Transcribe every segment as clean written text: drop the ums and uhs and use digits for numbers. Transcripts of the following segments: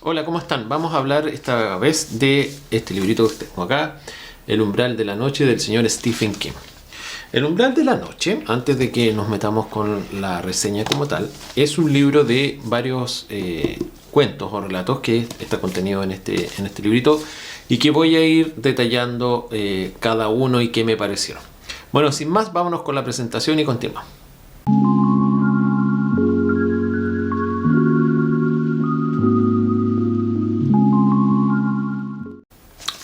Hola, ¿cómo están? Vamos a hablar esta vez de este librito que tengo acá, El umbral de la noche, del señor Stephen King. El umbral de la noche, antes de que nos metamos con la reseña como tal, es un libro de varios cuentos o relatos que está contenido en este librito y que voy a ir detallando cada uno y qué me parecieron. Bueno, sin más, vámonos con la presentación y continuamos.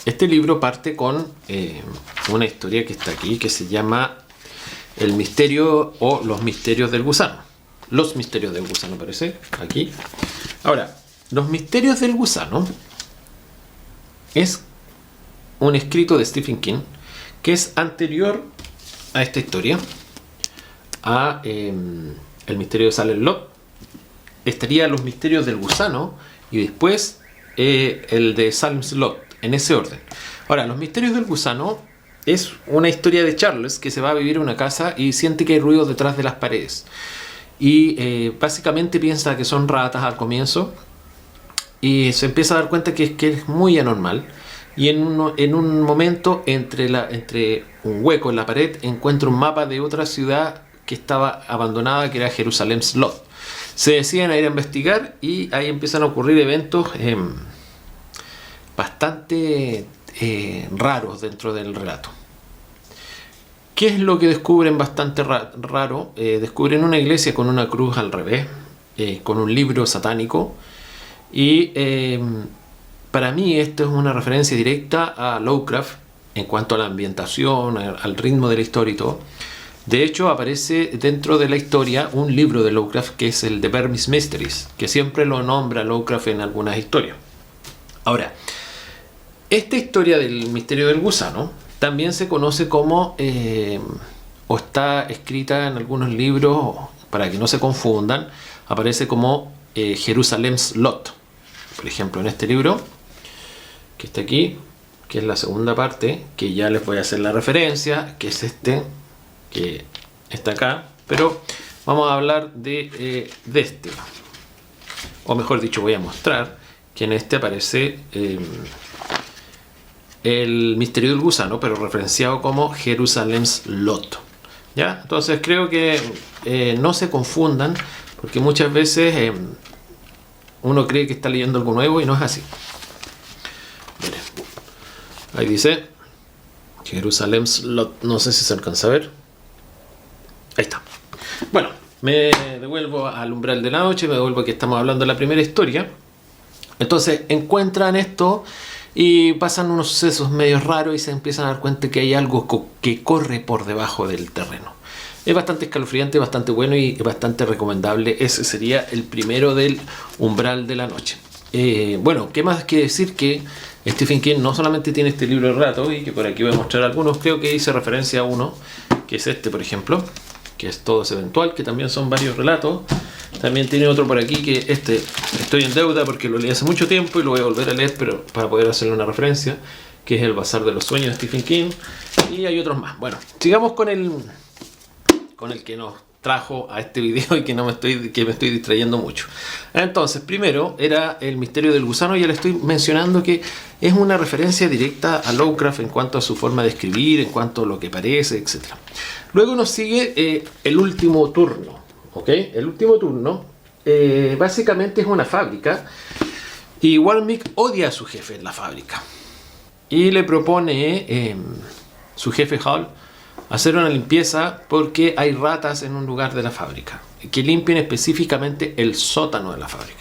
Este libro parte con una historia que está aquí, que se llama El misterio o los misterios del gusano. Los misterios del gusano, parece, aquí. Ahora, los misterios del gusano es un escrito de Stephen King que es anterior a esta historia, a El misterio de Salem Lot. Estaría Los misterios del gusano y después el de Salem's Lot, en ese orden. Ahora, Los misterios del gusano es una historia de Charles que se va a vivir en una casa y siente que hay ruidos detrás de las paredes. Y básicamente piensa que son ratas al comienzo y se empieza a dar cuenta que es muy anormal. Y en un momento, entre un hueco en la pared, encuentra un mapa de otra ciudad que estaba abandonada, que era Jerusalem's Lot. Se deciden a ir a investigar y ahí empiezan a ocurrir eventos bastante raros dentro del relato. ¿Qué es lo que descubren bastante raro? Descubren una iglesia con una cruz al revés, con un libro satánico, y para mí esto es una referencia directa a Lovecraft en cuanto a la ambientación, al ritmo de la historia y todo. De hecho, aparece dentro de la historia un libro de Lovecraft que es el de Burmese Mysteries, que siempre lo nombra Lovecraft en algunas historias. Ahora, esta historia del misterio del gusano también se conoce como, o está escrita en algunos libros, para que no se confundan, aparece como Jerusalem's Lot. Por ejemplo, en este libro, que está aquí, que es la segunda parte, que ya les voy a hacer la referencia, que es este, que está acá, pero vamos a hablar de este. O mejor dicho, voy a mostrar que en este aparece el misterio del gusano, pero referenciado como Jerusalem's Lot. ¿Ya? Entonces creo que no se confundan, porque muchas veces uno cree que está leyendo algo nuevo y no es así. Miren, ahí dice Jerusalem's Lot, no sé si se alcanza a ver. Ahí está. Bueno, me devuelvo al umbral de la noche, me devuelvo que estamos hablando de la primera historia. Entonces encuentran esto y pasan unos sucesos medio raros y se empiezan a dar cuenta que hay algo que corre por debajo del terreno. Es bastante escalofriante, bastante bueno y bastante recomendable. Ese sería el primero del umbral de la noche. Bueno, ¿qué más que decir? Que Stephen King no solamente tiene este libro de relatos, y que por aquí voy a mostrar algunos, creo que hice referencia a uno, que es este, por ejemplo, que es Todo es Eventual, que también son varios relatos. También tiene otro por aquí, que estoy en deuda porque lo leí hace mucho tiempo y lo voy a volver a leer, pero para poder hacerle una referencia, que es El Bazar de los Sueños de Stephen King. Y hay otros más. Bueno, sigamos con el que nos trajo a este video y que me estoy distrayendo mucho. Entonces, primero era El misterio del gusano. Ya le estoy mencionando que es una referencia directa a Lovecraft en cuanto a su forma de escribir, en cuanto a lo que parece, etc. Luego nos sigue El último turno. ¿Okay? El último turno básicamente es una fábrica y Warmick odia a su jefe en la fábrica y le propone su jefe Hall hacer una limpieza porque hay ratas en un lugar de la fábrica que limpien específicamente el sótano de la fábrica,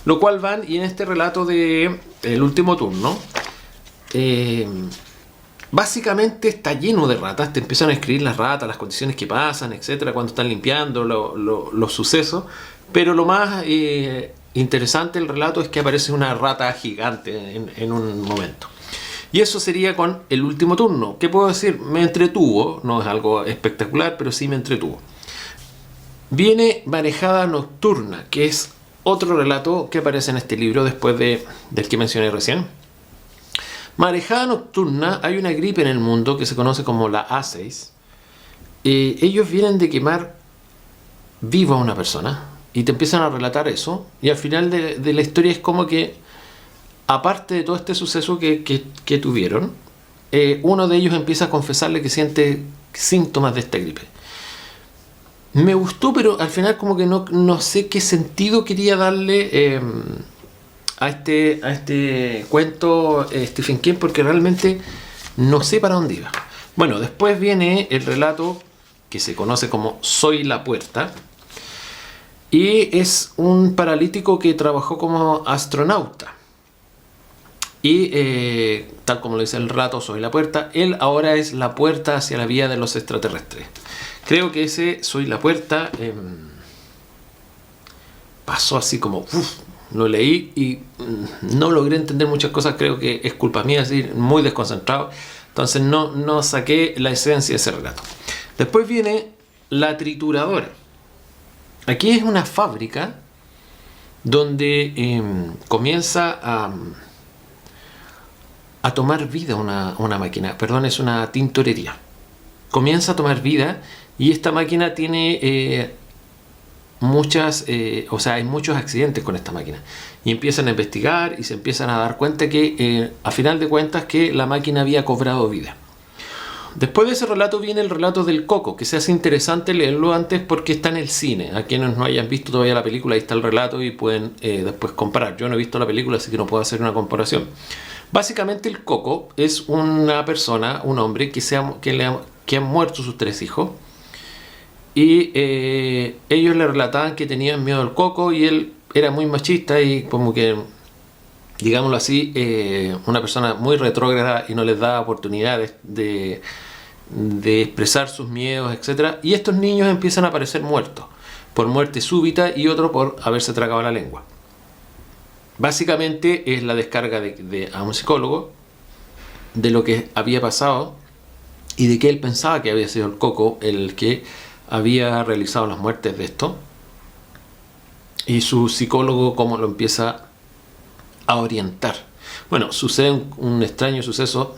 lo cual van, y en este relato de El último turno básicamente está lleno de ratas. Te empiezan a escribir las ratas, las condiciones que pasan, etcétera, cuando están limpiando los sucesos. Pero lo más interesante del relato es que aparece una rata gigante en un momento. Y eso sería con El último turno. ¿Qué puedo decir? Me entretuvo, no es algo espectacular, pero sí me entretuvo. Viene Marejada Nocturna, que es otro relato que aparece en este libro después del que mencioné recién. Marejada Nocturna, hay una gripe en el mundo que se conoce como la A6. Ellos vienen de quemar viva a una persona y te empiezan a relatar eso, y al final de la historia es como que aparte de todo este suceso que tuvieron, uno de ellos empieza a confesarle que siente síntomas de esta gripe. Me gustó, pero al final como que no sé qué sentido quería darle a este cuento Stephen King, porque realmente no sé para dónde iba. Bueno, después viene el relato que se conoce como Soy la Puerta, y es un paralítico que trabajó como astronauta. Y tal como lo dice el relato, Soy la Puerta, él ahora es la puerta hacia la vida de los extraterrestres. Creo que ese Soy la Puerta pasó así como... lo leí y no logré entender muchas cosas. Creo que es culpa mía, así, muy desconcentrado. Entonces no saqué la esencia de ese relato. Después viene La Trituradora. Aquí es una fábrica donde comienza a tomar vida una máquina. Perdón, es una tintorería. Comienza a tomar vida y esta máquina tiene... hay muchos accidentes con esta máquina, y empiezan a investigar y se empiezan a dar cuenta que a final de cuentas que la máquina había cobrado vida. Después de ese relato viene el relato del Coco, que se hace interesante leerlo antes porque está en el cine. A quienes no hayan visto todavía la película, ahí está el relato y pueden después comparar. Yo no he visto la película, así que no puedo hacer una comparación. Básicamente el Coco es una persona, un hombre que han muerto sus 3 hijos. Y ellos le relataban que tenían miedo al Coco, y él era muy machista y como que, digámoslo así, una persona muy retrógrada y no les daba oportunidades de expresar sus miedos, etc. Y estos niños empiezan a aparecer muertos, por muerte súbita y otro por haberse tragado la lengua. Básicamente es la descarga a un psicólogo de lo que había pasado y de que él pensaba que había sido el Coco el que había realizado las muertes de esto, y su psicólogo cómo lo empieza a orientar. Bueno, sucede un extraño suceso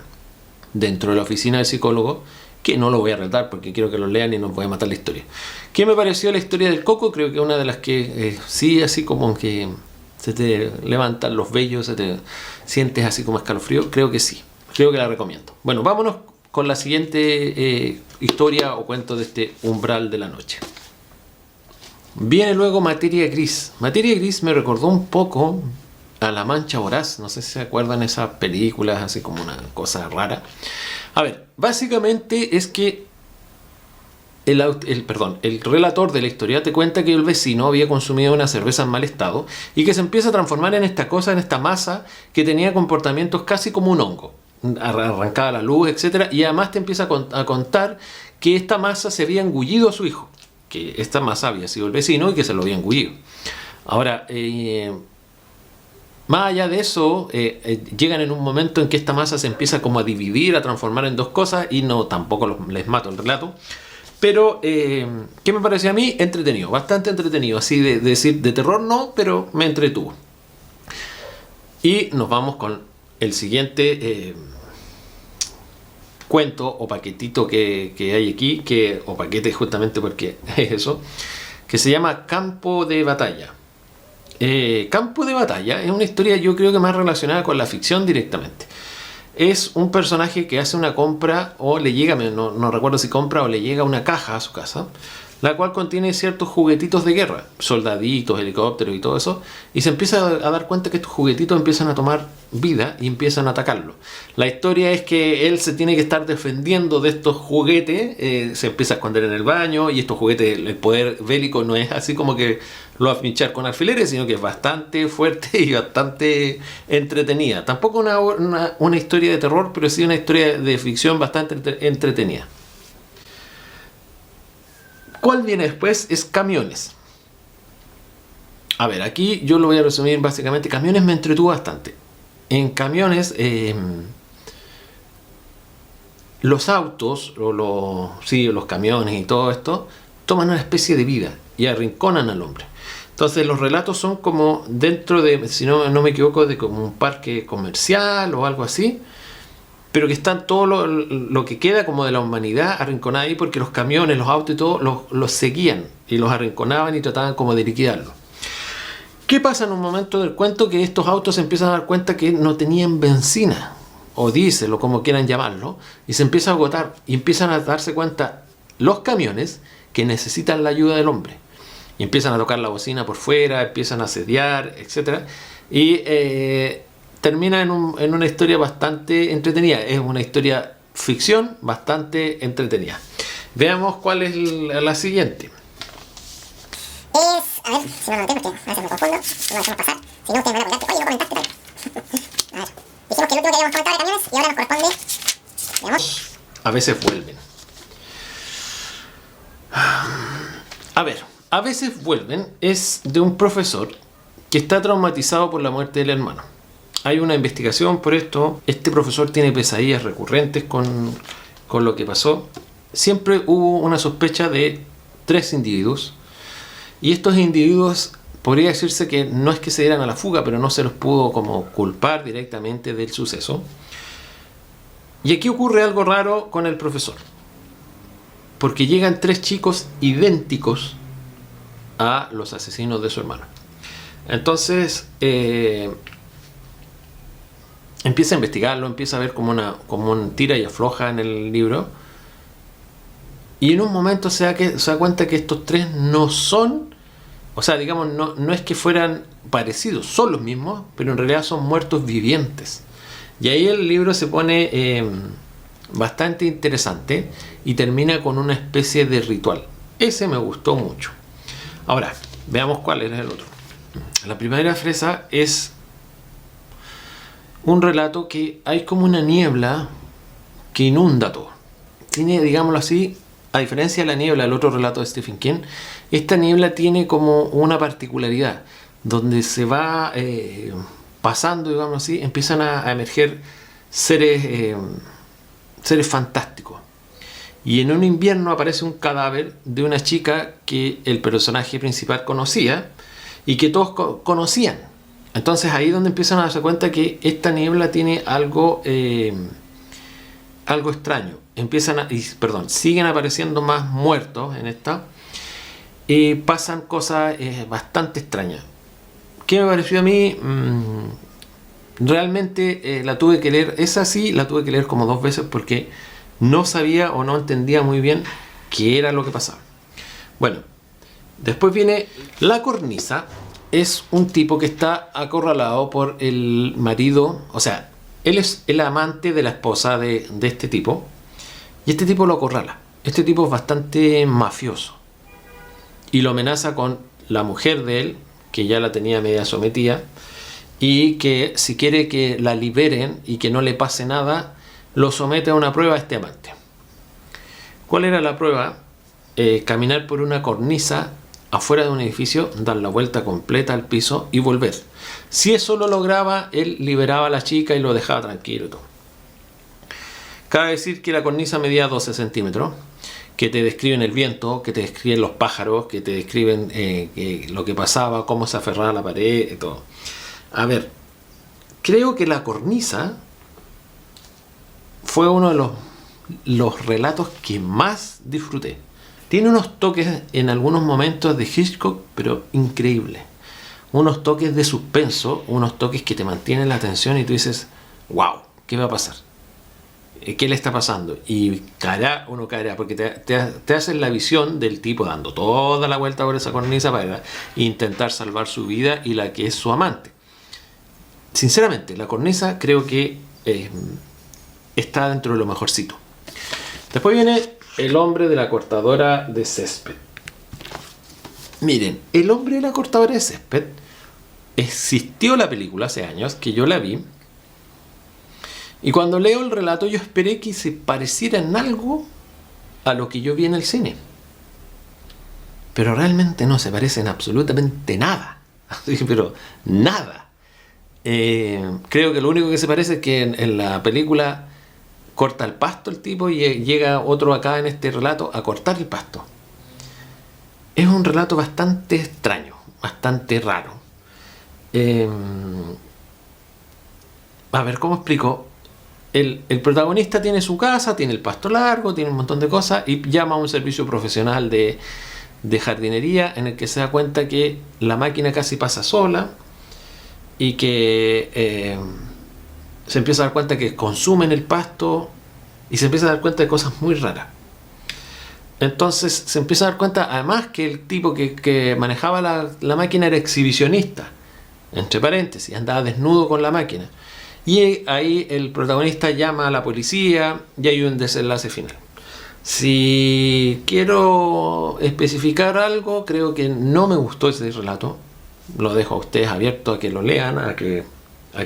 dentro de la oficina del psicólogo, que no lo voy a relatar porque quiero que lo lean y no voy a matar la historia. ¿Qué me pareció la historia del Coco? Creo que una de las que sí, así como que se te levantan los vellos, se te sientes así como escalofrío. Creo que sí, creo que la recomiendo. Bueno, vámonos con la siguiente historia o cuento de este Umbral de la Noche. Viene luego Materia Gris. Materia Gris me recordó un poco a La Mancha Voraz. No sé si se acuerdan esas películas, así como una cosa rara. A ver, básicamente es que el relator de la historia te cuenta que el vecino había consumido una cerveza en mal estado y que se empieza a transformar en esta cosa, en esta masa que tenía comportamientos casi como un hongo. Arrancaba la luz, etc. Y además te empieza a contar que esta masa se había engullido a su hijo, que esta masa había sido el vecino y que se lo había engullido. Ahora, más allá de eso, llegan en un momento en que esta masa se empieza como a dividir, a transformar en 2 cosas, y no tampoco les mato el relato. Pero, ¿qué me pareció a mí? Entretenido, bastante entretenido. Así de decir, de terror no, pero me entretuvo. Y nos vamos con el siguiente cuento o paquetito que hay aquí, o paquete justamente porque es eso, que se llama Campo de Batalla. Campo de Batalla es una historia, yo creo que más relacionada con la ficción directamente. Es un personaje que hace una compra, o le llega, no recuerdo si compra o le llega una caja a su casa, la cual contiene ciertos juguetitos de guerra, soldaditos, helicópteros y todo eso, y se empieza a dar cuenta que estos juguetitos empiezan a tomar vida y empiezan a atacarlo. La historia es que él se tiene que estar defendiendo de estos juguetes, se empieza a esconder en el baño, y estos juguetes, el poder bélico no es así como que lo va a pinchar con alfileres, sino que es bastante fuerte y bastante entretenida. Tampoco una historia de terror, pero sí una historia de ficción bastante entretenida. ¿Cuál viene después? Es Camiones. A ver, aquí yo lo voy a resumir básicamente. Camiones me entretuvo bastante. En Camiones, los autos, los camiones y todo esto, toman una especie de vida y arrinconan al hombre. Entonces los relatos son como dentro de, si no me equivoco, de como un parque comercial o algo así, pero que están todo lo que queda como de la humanidad arrinconada ahí, porque los camiones, los autos y todo los seguían y los arrinconaban y trataban como de liquidarlos. ¿Qué pasa en un momento del cuento? Que estos autos se empiezan a dar cuenta que no tenían benzina, o diésel, o como quieran llamarlo, y se empieza a agotar, y empiezan a darse cuenta los camiones que necesitan la ayuda del hombre. Y empiezan a tocar la bocina por fuera, empiezan a asediar, etc. Y termina en una historia bastante entretenida. Es una historia ficción bastante entretenida. Veamos cuál es la siguiente. A ver, si no lo noté, porque a veces me confundo, no lo dejamos pasar. Si no, ustedes me van a apoyar. Oye, no comentaste tal. A ver, dijimos que el último que habíamos comentado de camiones y ahora nos corresponde. Veamos. A veces vuelven. A ver, a veces vuelven es de un profesor que está traumatizado por la muerte del hermano. Hay una investigación por esto. Este profesor tiene pesadillas recurrentes con lo que pasó. Siempre hubo una sospecha de 3 individuos. Y estos individuos, podría decirse que no es que se dieran a la fuga, pero no se los pudo como culpar directamente del suceso. Y aquí ocurre algo raro con el profesor. Porque llegan 3 chicos idénticos a los asesinos de su hermano. Entonces, empieza a investigarlo, empieza a ver como un tira y afloja en el libro. Y en un momento se da cuenta que estos 3 no son, o sea, digamos, no es que fueran parecidos, son los mismos, pero en realidad son muertos vivientes. Y ahí el libro se pone bastante interesante y termina con una especie de ritual. Ese me gustó mucho. Ahora, veamos cuál era el otro. La primera fresa es un relato que hay como una niebla que inunda todo. Tiene, digámoslo así, a diferencia de la niebla, el otro relato de Stephen King, esta niebla tiene como una particularidad, donde se va pasando, digamos así, empiezan a emerger seres fantásticos. Y en un invierno aparece un cadáver de una chica que el personaje principal conocía y que todos conocían. Entonces ahí es donde empiezan a darse cuenta que esta niebla tiene algo extraño. Siguen apareciendo más muertos en esta. Y pasan cosas bastante extrañas. ¿Qué me pareció a mí? Realmente la tuve que leer. Esa sí, la tuve que leer como 2 veces porque no sabía o no entendía muy bien qué era lo que pasaba. Bueno, después viene La Cornisa. Es un tipo que está acorralado por el marido. O sea, él es el amante de la esposa de este tipo. Y este tipo lo acorrala. Este tipo es bastante mafioso. Y lo amenaza con la mujer de él, que ya la tenía media sometida. Y que si quiere que la liberen y que no le pase nada, lo somete a una prueba a este amante. ¿Cuál era la prueba? Caminar por una cornisa afuera de un edificio, dar la vuelta completa al piso y volver. Si eso lo lograba, él liberaba a la chica y lo dejaba tranquilo y todo. Cabe decir que la cornisa medía 12 centímetros, que te describen el viento, que te describen los pájaros, que te describen lo que pasaba, cómo se aferraba a la pared y todo. A ver, creo que La Cornisa fue uno de los relatos que más disfruté. Tiene unos toques en algunos momentos de Hitchcock, pero increíble. Unos toques de suspenso, unos toques que te mantienen la atención y tú dices, wow, ¿qué va a pasar? ¿Qué le está pasando? Y uno caerá, porque te hacen la visión del tipo dando toda la vuelta por esa cornisa para intentar salvar su vida y la que es su amante. Sinceramente, La Cornisa creo que está dentro de lo mejorcito. Después viene El hombre de la cortadora de césped. Miren, El hombre de la cortadora de césped existió la película hace años, que yo la vi. Y cuando leo el relato yo esperé que se pareciera en algo a lo que yo vi en el cine. Pero realmente no se parece en absolutamente nada. Pero nada. Creo que lo único que se parece es que en la película corta el pasto el tipo y llega otro acá en este relato a cortar el pasto. Es un relato bastante extraño, bastante raro. A ver, ¿cómo explico? El protagonista tiene su casa, tiene el pasto largo, tiene un montón de cosas y llama a un servicio profesional de de jardinería en el que se da cuenta que la máquina casi pasa sola y que se empieza a dar cuenta que consumen el pasto y se empieza a dar cuenta de cosas muy raras. Entonces se empieza a dar cuenta además que el tipo que manejaba la máquina era exhibicionista, entre paréntesis, andaba desnudo con la máquina. Y ahí el protagonista llama a la policía y hay un desenlace final. Si quiero especificar algo, creo que no me gustó ese relato. Lo dejo a ustedes abierto a que lo lean, a que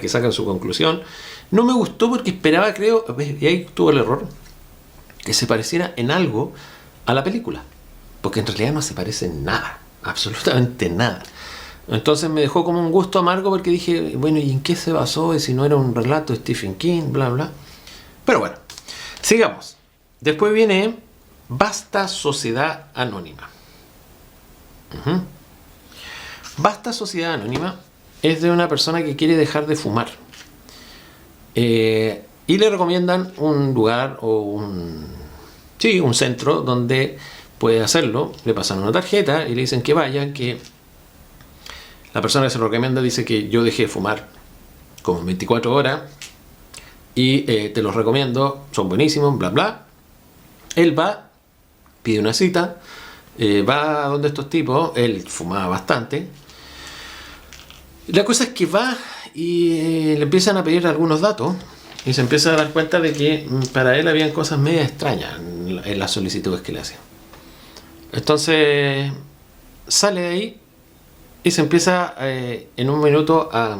saquen su conclusión. No me gustó porque esperaba, creo, y ahí tuvo el error, que se pareciera en algo a la película. Porque en realidad no se parece en nada, absolutamente nada. Entonces me dejó como un gusto amargo porque dije, bueno, ¿y en qué se basó? Y si no era un relato de Stephen King, bla, bla. Pero bueno, sigamos. Después viene Basta Sociedad Anónima. Basta Sociedad Anónima es de una persona que quiere dejar de fumar. Y le recomiendan un lugar o un centro donde puede hacerlo. Le pasan una tarjeta y le dicen que vayan, que la persona que se lo recomienda dice que yo dejé de fumar como 24 horas y te los recomiendo, son buenísimos, bla bla. Él va, pide una cita, va a donde estos tipos, él fumaba bastante. La cosa es que va y le empiezan a pedir algunos datos y se empieza a dar cuenta de que para él habían cosas medio extrañas en las solicitudes que le hacían. Entonces sale de ahí y se empieza en un minuto a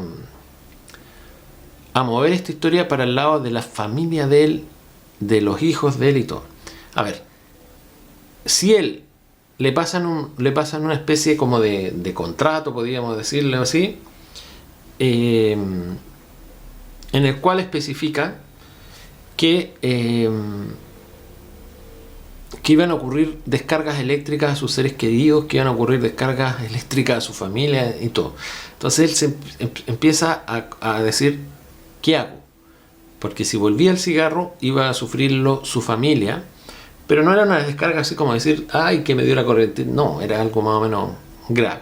mover esta historia para el lado de la familia de él, de los hijos de él y todo. A ver, si él le pasan una especie como de contrato, podríamos decirle así, en el cual especifica que iban a ocurrir descargas eléctricas a sus seres queridos, que iban a ocurrir descargas eléctricas a su familia y todo. Entonces él se empieza a decir, ¿qué hago? Porque si volvía el cigarro iba a sufrirlo su familia, pero no era una descarga así como decir, ay, que me dio la corriente. No, era algo más o menos grave.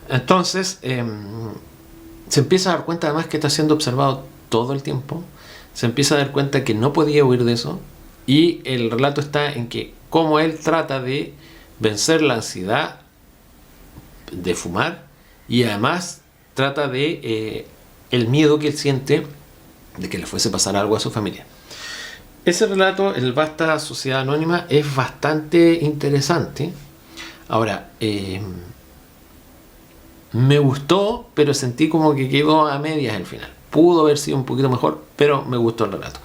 Entonces se empieza a dar cuenta además que está siendo observado todo el tiempo. Se empieza a dar cuenta que no podía huir de eso. Y el relato está en que cómo él trata de vencer la ansiedad de fumar y además trata de el miedo que él siente de que le fuese a pasar algo a su familia. Ese relato, el Basta Sociedad Anónima, es bastante interesante. Ahora, me gustó, pero sentí como que quedó a medias al final. Pudo haber sido un poquito mejor, pero me gustó el relato.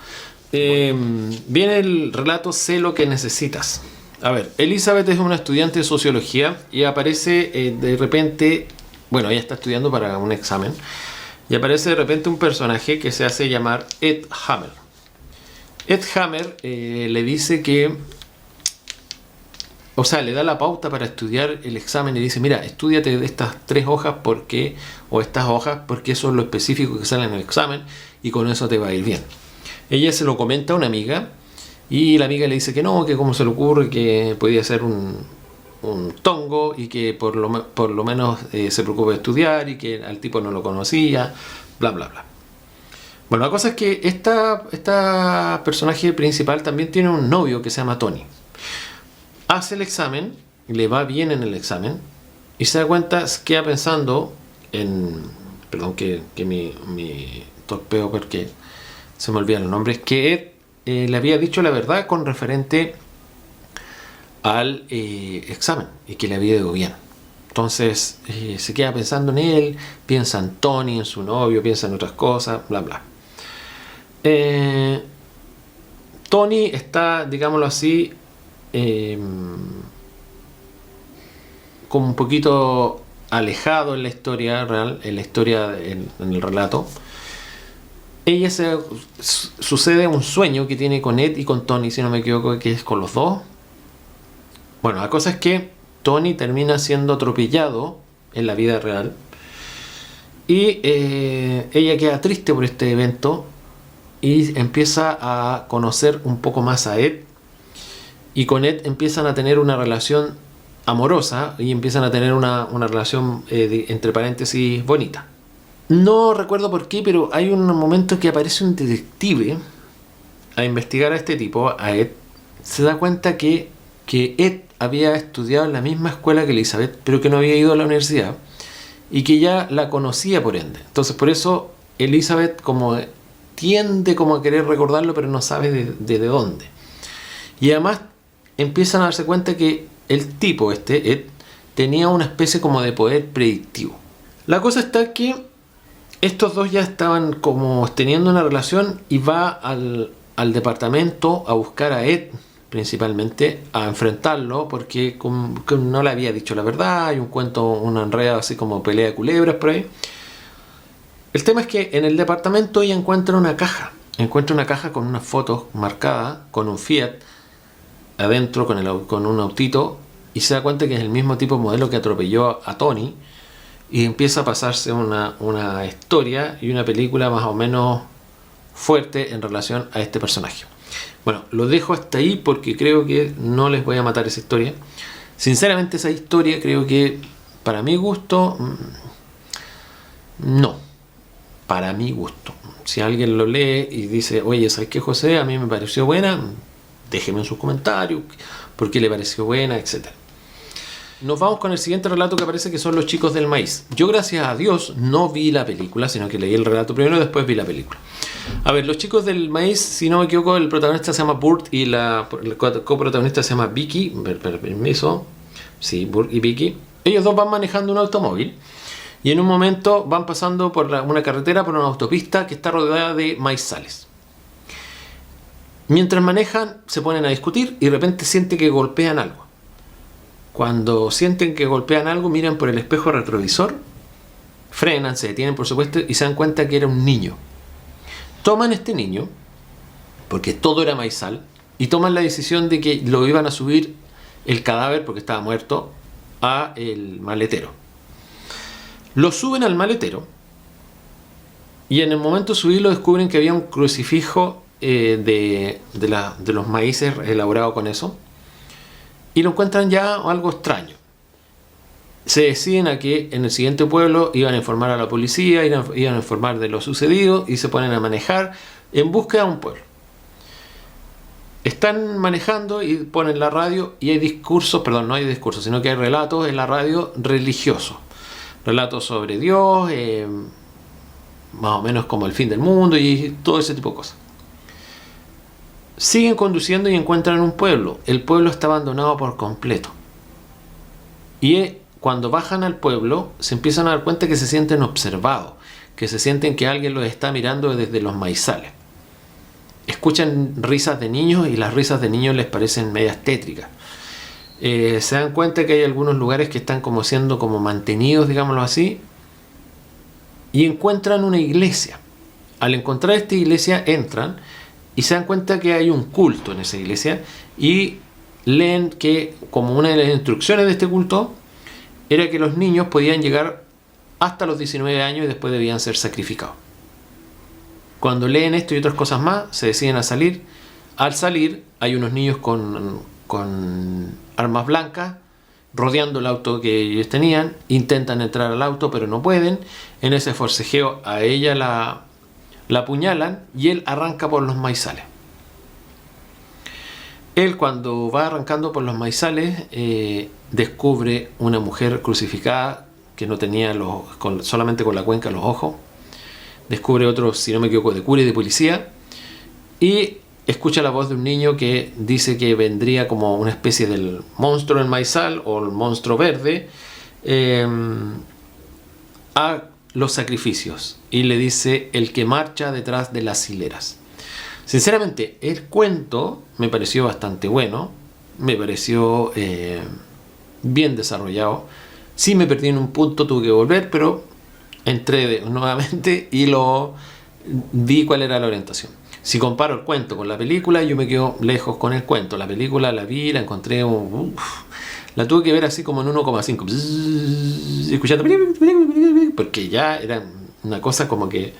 Viene el relato Sé lo que necesitas. A ver, Elizabeth es una estudiante de sociología y aparece de repente, bueno, ella está estudiando para un examen, y aparece de repente un personaje que se hace llamar Ed Hammer. Ed Hammer le dice que, o sea, le da la pauta para estudiar el examen y dice, mira, estúdiate de estas 3 hojas porque, o estas hojas, porque eso es lo específico que sale en el examen y con eso te va a ir bien. Ella se lo comenta a una amiga y la amiga le dice que no, que cómo se le ocurre, que podía ser un tongo y que por lo menos se preocupa de estudiar y que al tipo no lo conocía, bla bla bla. Bueno, la cosa es que esta personaje principal también tiene un novio que se llama Tony. Hace el examen, le va bien en el examen y se da cuenta, queda pensando en... Perdón que mi torpeo porque se me olvidan los nombres, que Ed le había dicho la verdad con referente al examen y que le había ido bien. Entonces se queda pensando en él, piensa en Tony, en su novio, piensa en otras cosas, bla bla. Tony está, digámoslo así, como un poquito alejado en la historia real, en la historia, en el relato. Ella sucede un sueño que tiene con Ed y con Tony, si no me equivoco, que es con los dos. Bueno, la cosa es que Tony termina siendo atropellado en la vida real y ella queda triste por este evento y empieza a conocer un poco más a Ed y con Ed empiezan a tener una relación amorosa y empiezan a tener una relación, entre paréntesis, bonita. No recuerdo por qué, pero hay un momento que aparece un detective a investigar a este tipo, a Ed. Se da cuenta que Ed había estudiado en la misma escuela que Elizabeth, pero que no había ido a la universidad y que ya la conocía por ende. Entonces por eso Elizabeth como tiende como a querer recordarlo, pero no sabe de dónde. Y además empiezan a darse cuenta que el tipo Ed, tenía una especie como de poder predictivo. La cosa está que estos dos ya estaban como teniendo una relación y va al departamento a buscar a Ed, principalmente, a enfrentarlo porque no le había dicho la verdad. Hay un cuento, una enredo así como pelea de culebras por ahí. El tema es que en el departamento ella encuentra una caja. Encuentra una caja con unas fotos marcadas, con un Fiat adentro, con un autito, y se da cuenta que es el mismo tipo de modelo que atropelló a Tony, y empieza a pasarse una historia y una película más o menos fuerte en relación a este personaje. Bueno, lo dejo hasta ahí porque creo que no les voy a matar esa historia. Sinceramente, esa historia creo que, para mi gusto, no. Para mi gusto. Si alguien lo lee y dice, oye, ¿sabes qué, José? A mí me pareció buena, déjeme en sus comentarios por qué le pareció buena, etc. Nos vamos con el siguiente relato, que parece que son Los chicos del maíz. Yo, gracias a Dios, no vi la película, sino que leí el relato primero y después vi la película. A ver, Los chicos del maíz, si no me equivoco, el protagonista se llama Burt y la coprotagonista se llama Vicky. Permiso. Sí, Burt y Vicky. Ellos dos van manejando un automóvil y en un momento van pasando por una carretera, por una autopista que está rodeada de maizales. Mientras manejan, se ponen a discutir y de repente sienten que golpean algo. Cuando sienten que golpean algo, miran por el espejo retrovisor, frenan, se detienen por supuesto y se dan cuenta que era un niño. Toman este niño, porque todo era maizal, y toman la decisión de que lo iban a subir el cadáver, porque estaba muerto, a el maletero. Lo suben al maletero y en el momento de subirlo descubren que había un crucifijo de los maíces elaborado con eso, y lo encuentran ya algo extraño. Se deciden a que en el siguiente pueblo iban a informar a la policía, iban a informar de lo sucedido y se ponen a manejar en búsqueda de un pueblo. Están manejando y ponen la radio y hay discursos, perdón, no hay discursos, sino que hay relatos en la radio religiosos. Relatos sobre Dios, más o menos como el fin del mundo y todo ese tipo de cosas. Siguen conduciendo y encuentran un pueblo. El pueblo está abandonado por completo. Y cuando bajan al pueblo, se empiezan a dar cuenta que se sienten observados, que se sienten que alguien los está mirando desde los maizales. Escuchan risas de niños y las risas de niños les parecen medias tétricas. Se dan cuenta que hay algunos lugares que están como siendo como mantenidos, digámoslo así, y encuentran una iglesia. Al encontrar esta iglesia entran y se dan cuenta que hay un culto en esa iglesia y leen que como una de las instrucciones de este culto era que los niños podían llegar hasta los 19 años y después debían ser sacrificados. Cuando leen esto y otras cosas más, se deciden a salir. Al salir hay unos niños con armas blancas rodeando el auto que ellos tenían, intentan entrar al auto pero no pueden. En ese forcejeo a ella la apuñalan y él arranca por los maizales. Él, cuando va arrancando por los maizales, descubre una mujer crucificada que no tenía solamente con la cuenca los ojos. Descubre otro, si no me equivoco, de cura y de policía, y escucha la voz de un niño que dice que vendría como una especie del monstruo del maizal o el monstruo verde a los sacrificios, y le dice: el que marcha detrás de las hileras. Sinceramente, el cuento me pareció bastante bueno, me pareció bien desarrollado. Sí me perdí en un punto, tuve que volver, pero entré nuevamente y vi cuál era la orientación. Si comparo el cuento con la película, yo me quedo lejos con el cuento. La película la vi, la encontré, la tuve que ver así como en 1,5, escuchando, porque ya era una cosa como que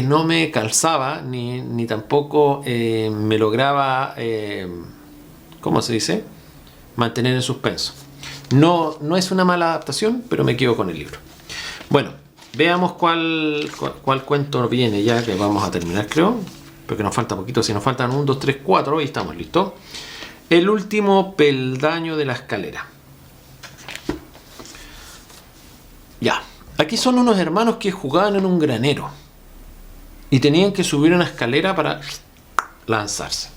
no me calzaba, ni tampoco me lograba, ¿cómo se dice?, mantener en suspenso. No es una mala adaptación, pero me quedo con el libro. Bueno, veamos cuál cuento viene ya, que vamos a terminar, creo. Porque nos falta poquito. Si nos faltan 1, 2, 3, 4 y estamos listos. El último peldaño de la escalera. Ya. Aquí son unos hermanos que jugaban en un granero. Y tenían que subir una escalera para lanzarse.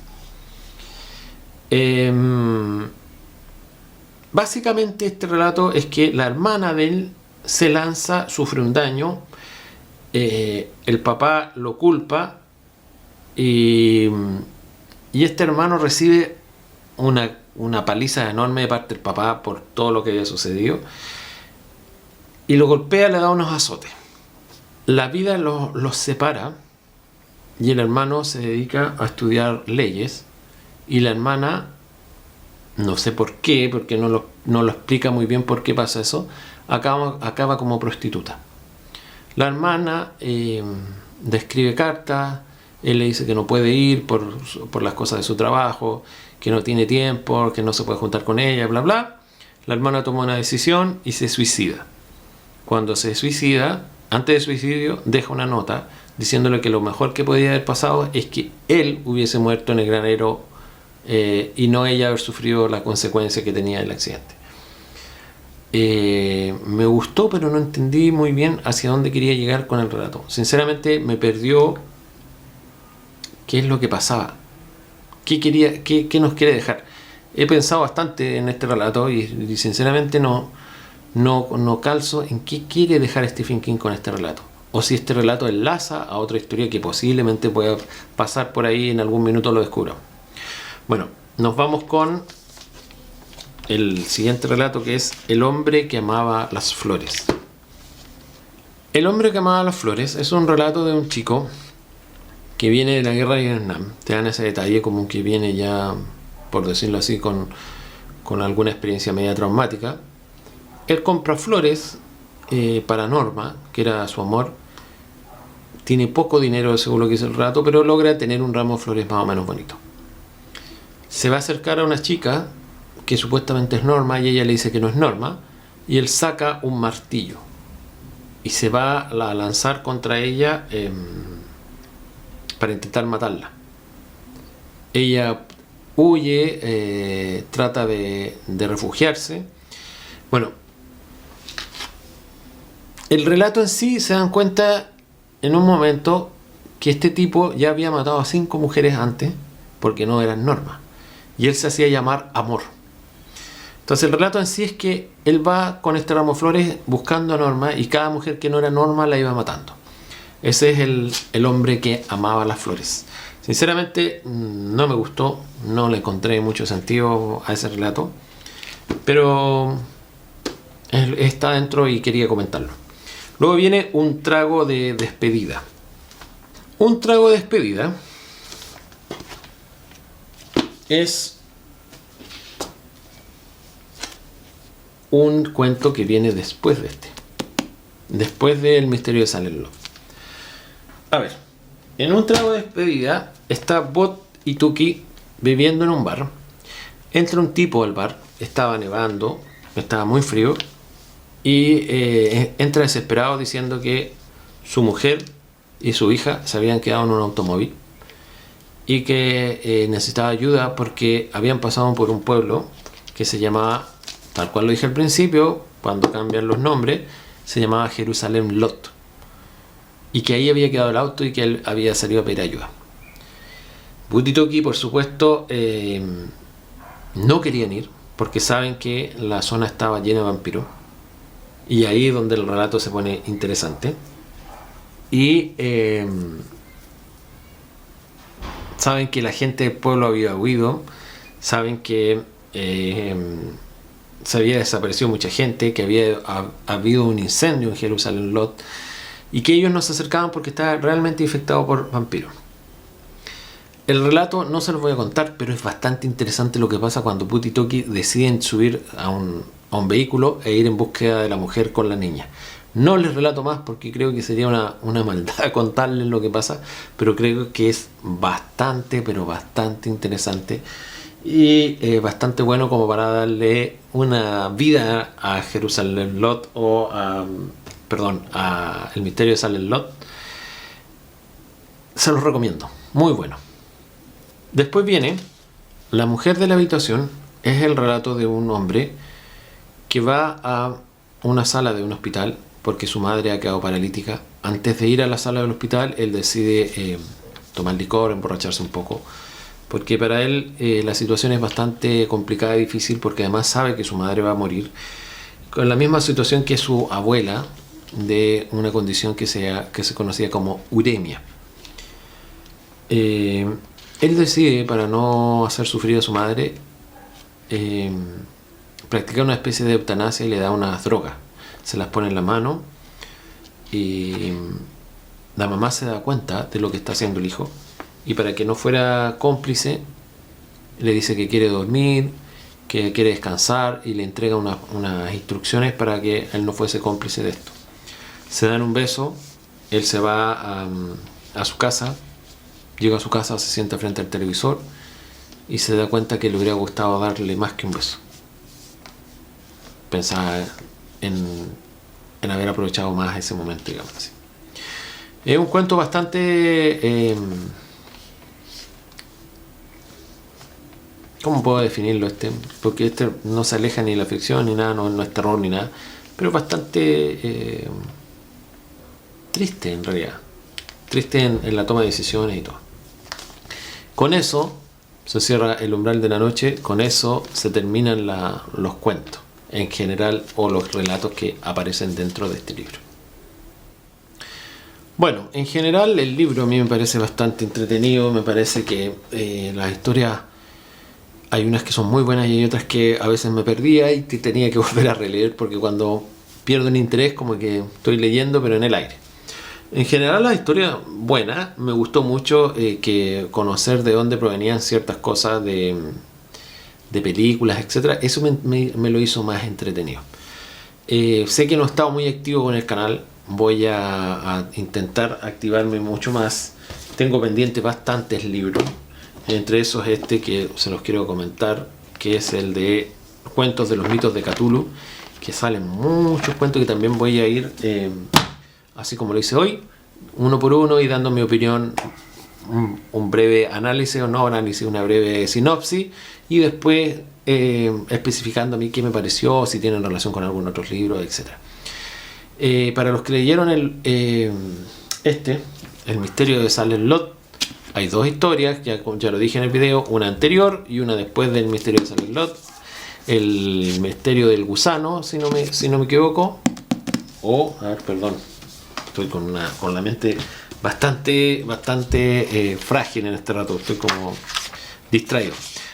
Básicamente este relato es que la hermana de él se lanza, sufre un daño, el papá lo culpa y este hermano recibe una paliza enorme de parte del papá por todo lo que había sucedido y lo golpea, le da unos azotes. La vida los separa y el hermano se dedica a estudiar leyes y la hermana, no sé por qué, porque no lo explica muy bien por qué pasa eso, acaba como prostituta. La hermana describe cartas, él le dice que no puede ir por las cosas de su trabajo, que no tiene tiempo, que no se puede juntar con ella, bla bla. La hermana toma una decisión y se suicida. Cuando se suicida, antes de suicidio, deja una nota diciéndole que lo mejor que podía haber pasado es que él hubiese muerto en el granero y no ella haber sufrido la consecuencia que tenía el accidente. Me gustó, pero no entendí muy bien hacia dónde quería llegar con el relato. Sinceramente me perdió qué es lo que pasaba, qué nos quiere dejar. He pensado bastante en este relato y sinceramente no calzo en qué quiere dejar Stephen King con este relato. O si este relato enlaza a otra historia que posiblemente pueda pasar por ahí, en algún minuto lo descubro. Bueno, nos vamos con el siguiente relato, que es El hombre que amaba las flores. El hombre que amaba las flores es un relato de un chico que viene de la guerra de Vietnam. Te dan ese detalle como que viene ya, por decirlo así, con alguna experiencia media traumática. Él compra flores para Norma, que era su amor. Tiene poco dinero según lo que dice el relato, pero logra tener un ramo de flores más o menos bonito. Se va a acercar a una chica que supuestamente es Norma y ella le dice que no es Norma, y él saca un martillo y se va a lanzar contra ella para intentar matarla. Ella huye, trata de refugiarse. Bueno, el relato en sí, se dan cuenta en un momento que este tipo ya había matado a 5 mujeres antes porque no eran Norma, y él se hacía llamar Amor. Entonces el relato en sí es que él va con este ramo de flores buscando a Norma y cada mujer que no era Norma la iba matando. Ese es el hombre que amaba las flores. Sinceramente no me gustó, no le encontré mucho sentido a ese relato, pero está dentro y quería comentarlo. Luego viene Un trago de despedida. Un trago de despedida es un cuento que viene después de este. Después del misterio de Salem Lot. A ver, en Un trago de despedida está Bot y Tuki bebiendo en un bar. Entra un tipo al bar, estaba nevando, estaba muy frío, y entra desesperado diciendo que su mujer y su hija se habían quedado en un automóvil y que necesitaba ayuda porque habían pasado por un pueblo que se llamaba, tal cual lo dije al principio, cuando cambian los nombres, se llamaba Jerusalén Lot, y que ahí había quedado el auto y que él había salido a pedir ayuda. Butitoki, por supuesto, no querían ir porque saben que la zona estaba llena de vampiros, y ahí es donde el relato se pone interesante. Y saben que la gente del pueblo había huido, saben que se había desaparecido mucha gente, que había habido un incendio en Jerusalén Lot, y que ellos no se acercaban porque estaba realmente infectado por vampiros. El relato no se los voy a contar, pero es bastante interesante lo que pasa cuando Puti y Toki deciden subir a un vehículo e ir en búsqueda de la mujer con la niña. No les relato más porque creo que sería una maldad contarles lo que pasa, pero creo que es bastante, pero bastante interesante. y bastante bueno como para darle una vida a Jerusalem Lot o a El misterio de Salem Lot. Se los recomiendo, muy bueno. Después viene La mujer de la habitación. Es el relato de un hombre que va a una sala de un hospital porque su madre ha quedado paralítica. Antes de ir a la sala del hospital, él decide tomar licor, emborracharse un poco, porque para él la situación es bastante complicada y difícil, porque además sabe que su madre va a morir con la misma situación que su abuela, de una condición que se conocía como uremia. Él decide, para no hacer sufrir a su madre, practicar una especie de eutanasia y le da unas drogas. Se las pone en la mano y la mamá se da cuenta de lo que está haciendo el hijo, y para que no fuera cómplice le dice que quiere dormir, que quiere descansar, y le entrega unas instrucciones para que él no fuese cómplice de esto. Se dan un beso, él se va a su casa, llega a su casa, se sienta frente al televisor y se da cuenta que le hubiera gustado darle más que un beso. Pensaba en haber aprovechado más ese momento, digamos así. Es un cuento bastante... ¿cómo puedo definirlo Porque no se aleja ni de la ficción ni nada, no es terror ni nada, pero bastante triste en realidad. Triste en la toma de decisiones y todo. Con eso se cierra El umbral de la noche, con eso se terminan los cuentos en general, o los relatos que aparecen dentro de este libro. Bueno, en general el libro a mí me parece bastante entretenido. Me parece que las historias, hay unas que son muy buenas y hay otras que a veces me perdía y tenía que volver a releer, porque cuando pierdo el interés como que estoy leyendo pero en el aire. En general la historia buena, me gustó mucho que conocer de dónde provenían ciertas cosas de películas, etcétera. Eso me lo hizo más entretenido. Sé que no he estado muy activo con el canal, voy a intentar activarme mucho más. Tengo pendientes bastantes libros, entre esos que se los quiero comentar, que es el de Cuentos de los mitos de Cthulhu, que salen muchos cuentos que también voy a ir así como lo hice hoy, uno por uno, y dando mi opinión, un breve análisis, o no análisis, una breve sinopsis, y después especificando a mí qué me pareció, si tienen relación con algún otro libro, etc. Para los que leyeron el misterio de Salem Lot, hay dos historias, ya lo dije en el video, una anterior y una después del misterio de Salem Lot. El misterio del gusano, si no me equivoco, estoy con la mente bastante frágil en este rato, estoy como distraído.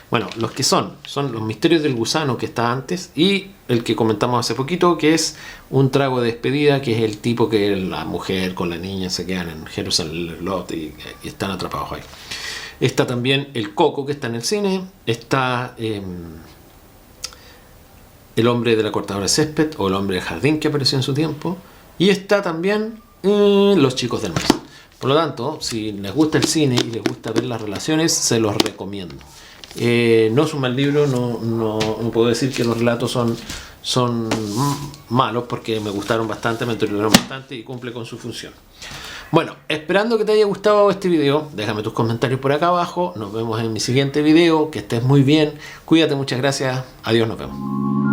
Bueno, los que son los misterios del gusano, que está antes, y el que comentamos hace poquito, que es Un trago de despedida, que es el tipo que la mujer con la niña se quedan en Jerusalem Lot y están atrapados ahí. Está también El Coco, que está en el cine. Está El hombre de la cortadora de césped, o El hombre del jardín, que apareció en su tiempo. Y está también Los chicos del mes. Por lo tanto, si les gusta el cine y les gusta ver las relaciones, se los recomiendo. No es un mal libro, no puedo decir que los relatos son malos, porque me gustaron bastante, me entretenieron bastante y cumple con su función. Bueno, esperando que te haya gustado este video, déjame tus comentarios por acá abajo. Nos vemos en mi siguiente video, que estés muy bien, cuídate, muchas gracias, adiós, nos vemos.